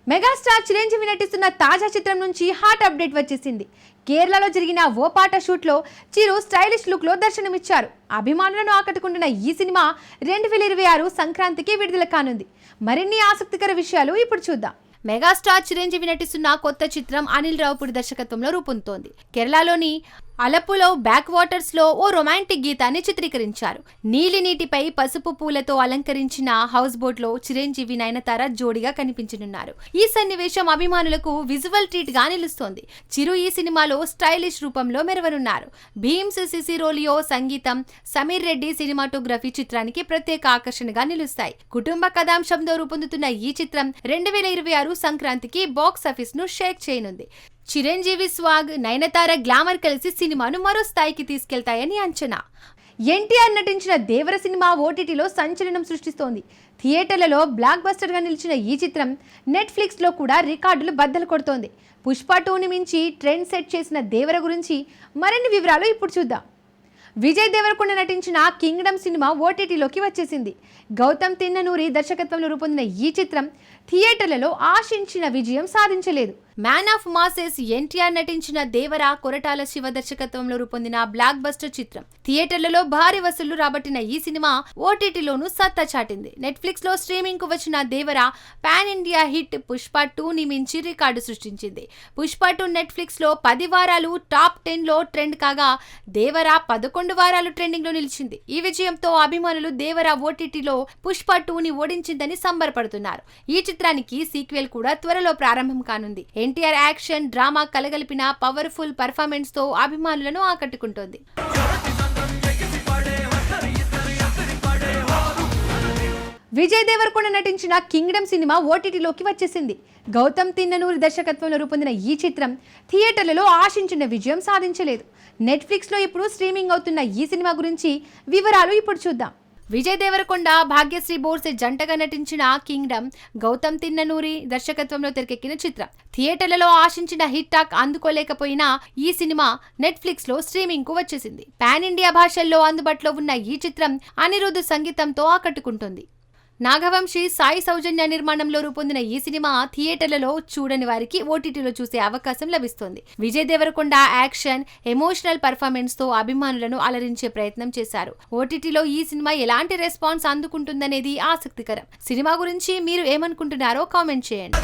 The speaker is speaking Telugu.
మెగాస్టార్ చిరంజీవి నటిస్తున్న తాజా చిత్రం నుంచి హాట్ అప్డేట్ వచ్చేసింది. కేరళలో జరిగిన ఓ పాట షూట్లో చిరు స్టైలిష్ లుక్ లో దర్శనమిచ్చారు. అభిమానులను ఆకట్టుకుంటున్న ఈ సినిమా 2026 సంక్రాంతికి విడుదల కానుంది. మరిన్ని ఆసక్తికర విషయాలు ఇప్పుడు చూద్దాం. మెగాస్టార్ చిరంజీవి నటిస్తున్న కొత్త చిత్రం అనిల్ రావుపూడి దర్శకత్వంలో రూపొందుతోంది. కేరళలోని అలప్పులో బ్యాక్ వాటర్స్ లో ఓ రొమాంటిక్ గీతాన్ని చిత్రీకరించారు. నీలి నీటిపై పసుపు పూలతో అలంకరించిన హౌస్ బోట్ లో చిరంజీవి నయనతార జోడిగా కనిపించనున్నారు. ఈ సన్నివేశం అభిమానులకు విజువల్ ట్రీట్ గా నిలుస్తోంది. చిరు ఈ సినిమాలో స్టైలిష్ రూపంలో మెరవనున్నారు. భీమ్స్ సిసిరోలియో సంగీతం, సమీర్ రెడ్డి సినిమాటోగ్రఫీ చిత్రానికి ప్రత్యేక ఆకర్షణగా నిలుస్తాయి. కుటుంబ కథాంశంతో రూపొందుతున్న ఈ చిత్రం 2026 సంక్రాంతికి బాక్స్ ఆఫీస్ ను షేక్ చేయనుంది. చిరంజీవి స్వాగ్, నయనతార గ్లామర్ కలిసి సినిమాను మరో స్థాయికి తీసుకెళ్తాయని అంచనా. ఎన్టీఆర్ నటించిన దేవర సినిమా ఓటీటీలో సంచలనం సృష్టిస్తోంది. థియేటర్లలో బ్లాక్ బస్టర్ గా నిలిచిన ఈ చిత్రం నెట్ఫ్లిక్స్ లో కూడా రికార్డులు బద్దలు కొడుతోంది. పుష్ప 2ని మించి ట్రెండ్ సెట్ చేసిన దేవర గురించి మరిన్ని వివరాలు ఇప్పుడు చూద్దాం. విజయ్ దేవరకొండ నటించిన కింగ్డమ్ సినిమా ఓటీటీలోకి వచ్చేసింది. గౌతమ్ తిన్ననూరి దర్శకత్వంలో రూపొందిన ఈ చిత్రం థియేటర్లలో ఆశించిన విజయం సాధించలేదు. మ్యాన్ ఆఫ్ మాసెస్ ఎన్టీఆర్ నటించిన దేవర కొరటాల శివ దర్శకత్వంలో రూపొందిన బ్లాక్ బస్టర్ చిత్రం. థియేటర్లలో భారీ వసూళ్లు రాబట్టిన ఈ సినిమా ఓటీటీలోనూ సత్తా చాటింది. నెట్ఫ్లిక్స్ లో స్ట్రీమింగ్ కు వచ్చిన దేవర పాన్ ఇండియా హిట్ పుష్ప 2ని మించి రికార్డు సృష్టించింది. పుష్ప 2 నెట్ఫ్లిక్స్ లో 10 వారాలు టాప్ 10 లో ట్రెండ్ కాగా దేవర 11 వారాలు ట్రెండింగ్ లో నిలిచింది. ఈ విజయంతో అభిమానులు దేవర ఓటీటీలో పుష్ప 2ని ఓడించిందని సంబరపడుతున్నారు. ఈ చిత్రానికి సీక్వెల్ కూడా త్వరలో ప్రారంభం కానుంది. ఎన్టీఆర్ యాక్షన్, డ్రామా కలగలిపిన పవర్ఫుల్ పర్ఫార్మెన్స్ తో అభిమానులను ఆకట్టుకుంటోంది. విజయ్ దేవరకొండ నటించిన కింగ్డమ్ సినిమా ఓటీటీలోకి వచ్చేసింది. గౌతమ్ తిన్ననూరి దర్శకత్వంలో రూపొందిన ఈ చిత్రం థియేటర్లలో ఆశించిన విజయం సాధించలేదు. నెట్ఫ్లిక్స్ లో ఇప్పుడు స్ట్రీమింగ్ అవుతున్న ఈ సినిమా గురించి వివరాలు ఇప్పుడు చూద్దాం. విజయ్ దేవరకొండ, భాగ్యశ్రీ బోర్సే జంటగా నటించిన కింగ్డమ్ గౌతమ్ తిన్ననూరి దర్శకత్వంలో తెరకెక్కిన చిత్రం. థియేటర్లలో ఆశించిన హిట్ టాక్ అందుకోలేకపోయినా ఈ సినిమా నెట్ఫ్లిక్స్ లో స్ట్రీమింగ్ కు వచ్చేసింది. పాన్ ఇండియా భాషల్లో అందుబాటులో ఉన్న ఈ చిత్రం అనిరుద్ధ్ సంగీతంతో ఆకట్టుకుంటుంది. నాగవంశీ, సాయి సౌజన్య నిర్మాణంలో రూపొందిన ఈ సినిమా థియేటర్లలో చూడని వారికి ఓటీటీలో చూసే అవకాశం లభిస్తోంది. Vijay Devarakonda action, emotional performance తో అభిమానులను అలరించే ప్రయత్నం చేశారు. ఓటీటీలో ఈ సినిమా ఎలాంటి రెస్పాన్స్ అందుకుంటుందనేది ఆసక్తికరం. సినిమా గురించి మీరు ఏమనుకుంటున్నారో కామెంట్ చేయండి.